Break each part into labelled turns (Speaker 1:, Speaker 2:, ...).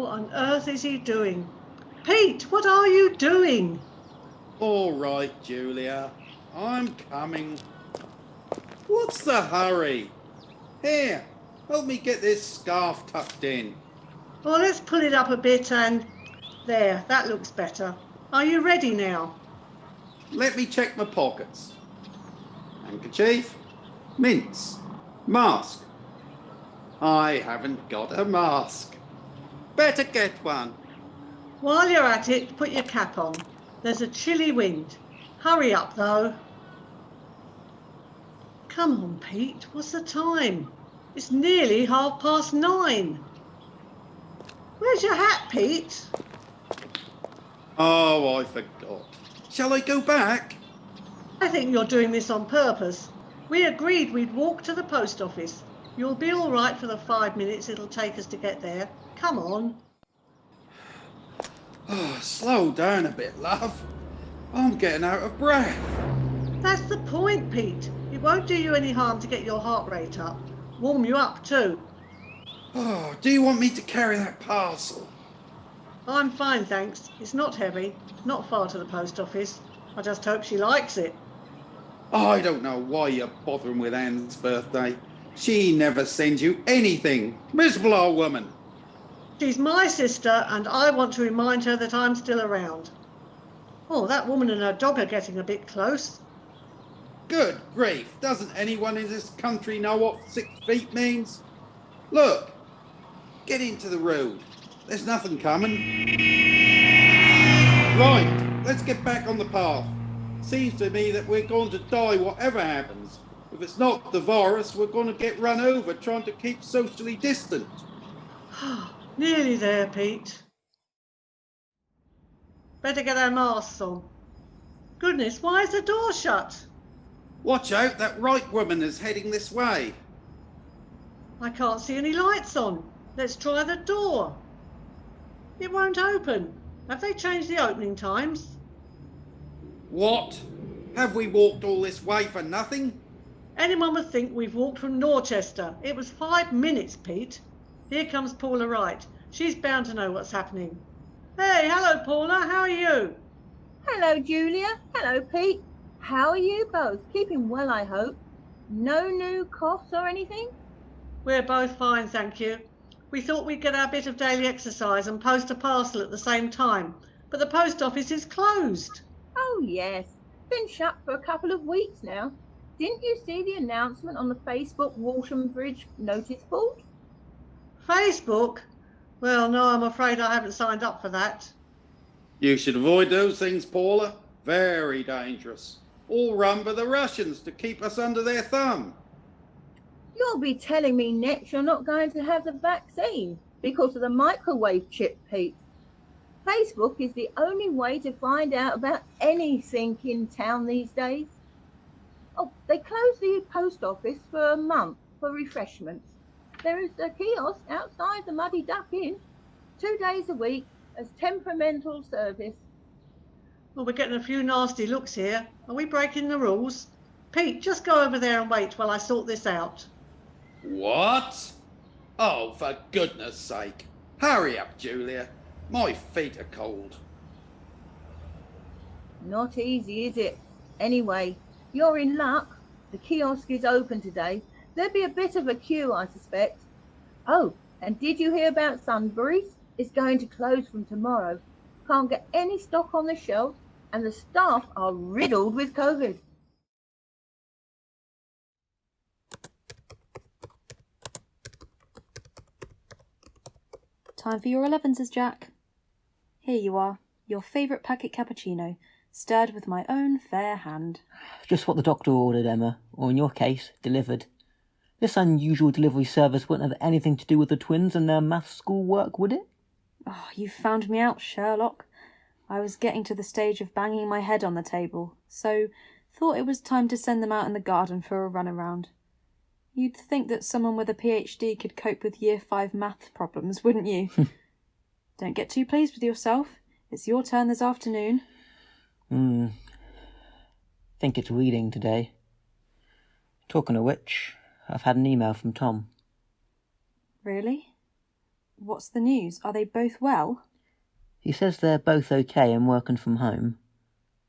Speaker 1: What on earth is he doing? Pete, what are you doing?
Speaker 2: All right, Julia. I'm coming. What's the hurry? Here, help me get this scarf tucked in.
Speaker 1: Well, let's pull it up a bit and... There, that looks better. Are you ready now?
Speaker 2: Let me check my pockets. Handkerchief, mince, mask. I haven't got a mask. Better get one.
Speaker 1: While you're at it, put your cap on. There's a chilly wind. Hurry up, though. Come on, Pete, what's the time? It's nearly 9:30. Where's your hat, Pete?
Speaker 2: Oh, I forgot. Shall I go back?
Speaker 1: I think you're doing this on purpose. We agreed we'd walk to the post office. You'll be all right for the 5 minutes it'll take us to get there. Come on.
Speaker 2: Oh, slow down a bit, love. I'm getting out of breath.
Speaker 1: That's the point, Pete. It won't do you any harm to get your heart rate up. Warm you up too.
Speaker 2: Oh, do you want me to carry that parcel?
Speaker 1: I'm fine, thanks. It's not heavy, not far to the post office. I just hope she likes it.
Speaker 2: I don't know why you're bothering with Anne's birthday. She never sends you anything. Miserable old woman.
Speaker 1: She's my sister and I want to remind her that I'm still around. Oh, that woman and her dog are getting a bit close.
Speaker 2: Good grief, doesn't anyone in this country know what 6 feet means? Look, get into the road. There's nothing coming. Right, let's get back on the path. Seems to me that we're going to die whatever happens. If it's not the virus, we're going to get run over trying to keep socially distant.
Speaker 1: Nearly there, Pete. Better get our masks on. Goodness, why is the door shut?
Speaker 2: Watch out, that right woman is heading this way.
Speaker 1: I can't see any lights on. Let's try the door. It won't open. Have they changed the opening times?
Speaker 2: What? Have we walked all this way for nothing?
Speaker 1: Anyone would think we've walked from Dorchester. It was 5 minutes, Pete. Here comes Paula Wright. She's bound to know what's happening. Hey, hello, Paula. How are you?
Speaker 3: Hello, Julia. Hello, Pete. How are you both? Keeping well, I hope. No new coughs or anything?
Speaker 1: We're both fine, thank you. We thought we'd get our bit of daily exercise and post a parcel at the same time, but the post office is closed.
Speaker 3: Oh, yes. Been shut for a couple of weeks now. Didn't you see the announcement on the Facebook Walsham Bridge notice board?
Speaker 1: Facebook? Well, no, I'm afraid I haven't signed up for that.
Speaker 2: You should avoid those things, Paula. Very dangerous. All run by the Russians to keep us under their thumb.
Speaker 3: You'll be telling me next you're not going to have the vaccine because of the microwave chip, Pete. Facebook is the only way to find out about anything in town these days. Oh, they closed the post office for a month for refreshments. There is a kiosk outside the Muddy Duck Inn, 2 days a week as temperamental service.
Speaker 1: Well, we're getting a few nasty looks here. Are we breaking the rules? Pete, just go over there and wait while I sort this out.
Speaker 2: What? Oh, for goodness sake. Hurry up, Julia. My feet are cold.
Speaker 3: Not easy, is it? Anyway, you're in luck. The kiosk is open today. There'll be a bit of a queue, I suspect. Oh, and did you hear about Sunbury's? It's going to close from tomorrow. can't get any stock on the shelves, and the staff are riddled with COVID.
Speaker 4: Time for your 11s, Jack. Here you are, your favourite packet cappuccino, stirred with my own fair hand.
Speaker 5: Just what the doctor ordered, Emma, or in your case, delivered. This unusual delivery service wouldn't have anything to do with the twins and their maths school work, would it?
Speaker 4: Oh, you found me out, Sherlock. I was getting to the stage of banging my head on the table, so thought it was time to send them out in the garden for a run around. You'd think that someone with a PhD could cope with Year 5 maths problems, wouldn't you? Don't get too pleased with yourself. It's your turn this afternoon.
Speaker 5: Think it's reading today. Talking of which, I've had an email from Tom.
Speaker 4: Really? What's the news? Are they both well?
Speaker 5: He says they're both okay and working from home.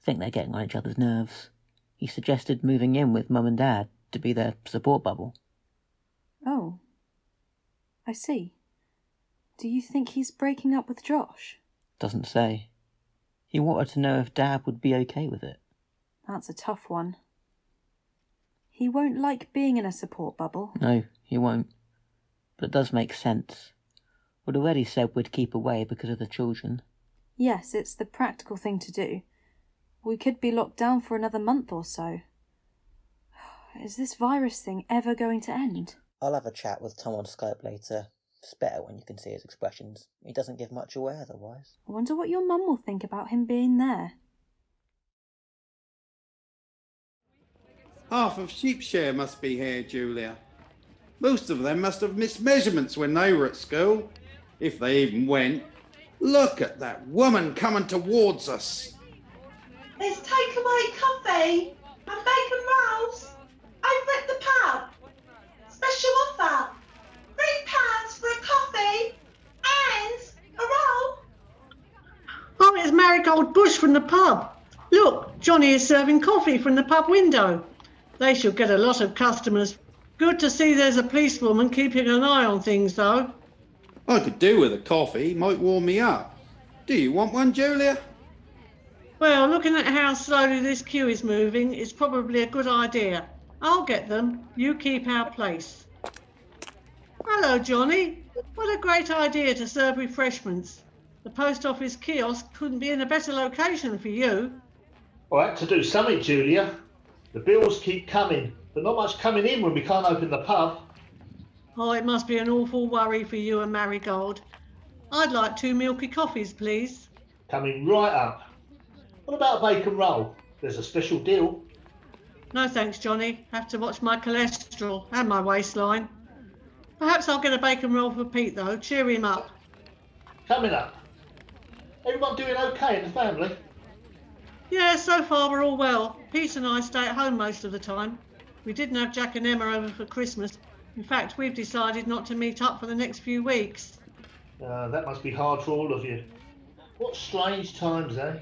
Speaker 5: Think they're getting on each other's nerves. He suggested moving in with Mum and Dad to be their support bubble.
Speaker 4: Oh. I see. Do you think he's breaking up with Josh?
Speaker 5: Doesn't say. He wanted to know if Dad would be okay with it.
Speaker 4: That's a tough one. He won't like being in a support bubble.
Speaker 5: No, he won't. But it does make sense. We'd already said we'd keep away because of the children.
Speaker 4: Yes, it's the practical thing to do. We could be locked down for another month or so. Is this virus thing ever going to end?
Speaker 5: I'll have a chat with Tom on Skype later. It's better when you can see his expressions. He doesn't give much away otherwise.
Speaker 4: I wonder what your mum will think about him being there.
Speaker 2: Half of Sheepshire must be here, Julia. Most of them must have missed measurements when they were at school, if they even went. Look at that woman coming towards us.
Speaker 6: There's takeaway coffee and bacon rolls over at the pub. Special offer. £3 for a coffee and a roll.
Speaker 1: Oh, it's Marigold Bush from the pub. Look, Johnny is serving coffee from the pub window. They should get a lot of customers. Good to see there's a policewoman keeping an eye on things, though.
Speaker 2: I could do with a coffee, might warm me up. Do you want one, Julia?
Speaker 1: Well, looking at how slowly this queue is moving, it's probably a good idea. I'll get them. You keep our place. Hello, Johnny. What a great idea to serve refreshments. The post office kiosk couldn't be in a better location for you.
Speaker 7: I had to do something, Julia. The bills keep coming, but not much coming in when we can't open the pub.
Speaker 1: Oh, it must be an awful worry for you and Marigold. I'd like 2 milky coffees, please.
Speaker 7: Coming right up. What about a bacon roll? There's a special deal.
Speaker 1: No thanks, Johnny. Have to watch my cholesterol and my waistline. Perhaps I'll get a bacon roll for Pete, though. Cheer him up.
Speaker 7: Coming up. Everyone doing okay in the family?
Speaker 1: Yeah, so far we're all well. Pete and I stay at home most of the time. We didn't have Jack and Emma over for Christmas. In fact, we've decided not to meet up for the next few weeks.
Speaker 7: That must be hard for all of you. What strange times, eh?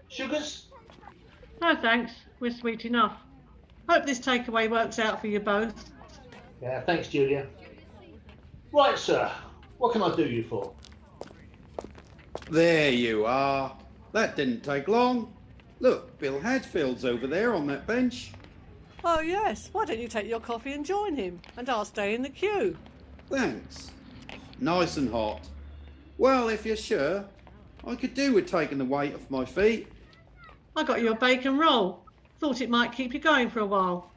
Speaker 7: Sugars?
Speaker 1: No thanks, we're sweet enough. Hope this takeaway works out for you both.
Speaker 7: Yeah, thanks, Julia. Right, sir. What can I do you for?
Speaker 2: There you are. That didn't take long. Look, Bill Hadfield's over there on that bench.
Speaker 1: Oh yes, why don't you take your coffee and join him? And I'll stay in the queue.
Speaker 2: Thanks. Nice and hot. Well, if you're sure, I could do with taking the weight off my feet.
Speaker 1: I got you a bacon roll. Thought it might keep you going for a while.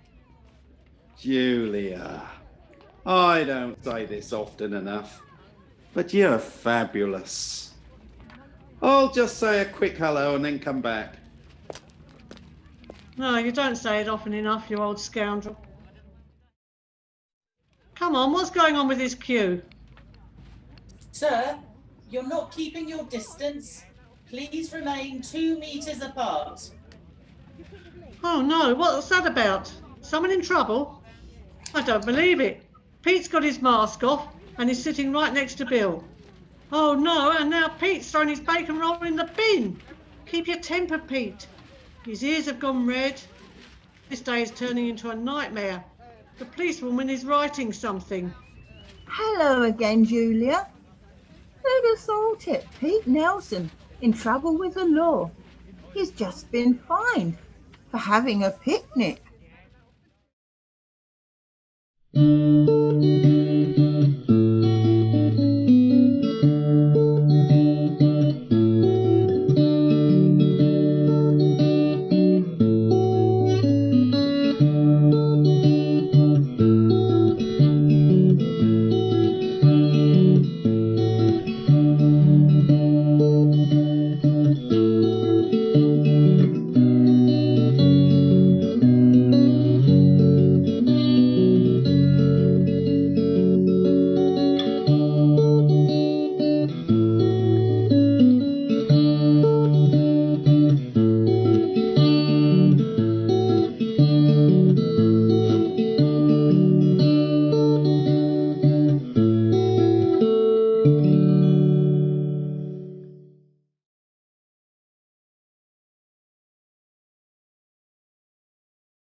Speaker 2: Julia, I don't say this often enough, but you're fabulous. I'll just say a quick hello and then come back.
Speaker 1: No, you don't say it often enough, you old scoundrel. Come on, what's going on with this queue?
Speaker 8: Sir, you're not keeping your distance. Please remain 2 meters apart.
Speaker 1: Oh no, what's that about? Someone in trouble? I don't believe it. Pete's got his mask off and is sitting right next to Bill. Oh no, and now Pete's thrown his bacon roll in the bin. Keep your temper, Pete. His ears have gone red. This day is turning into a nightmare. The policewoman is writing something.
Speaker 3: Hello again, Julia. Who'd have thought it? Pete Nelson, in trouble with the law. He's just been fined for having a picnic.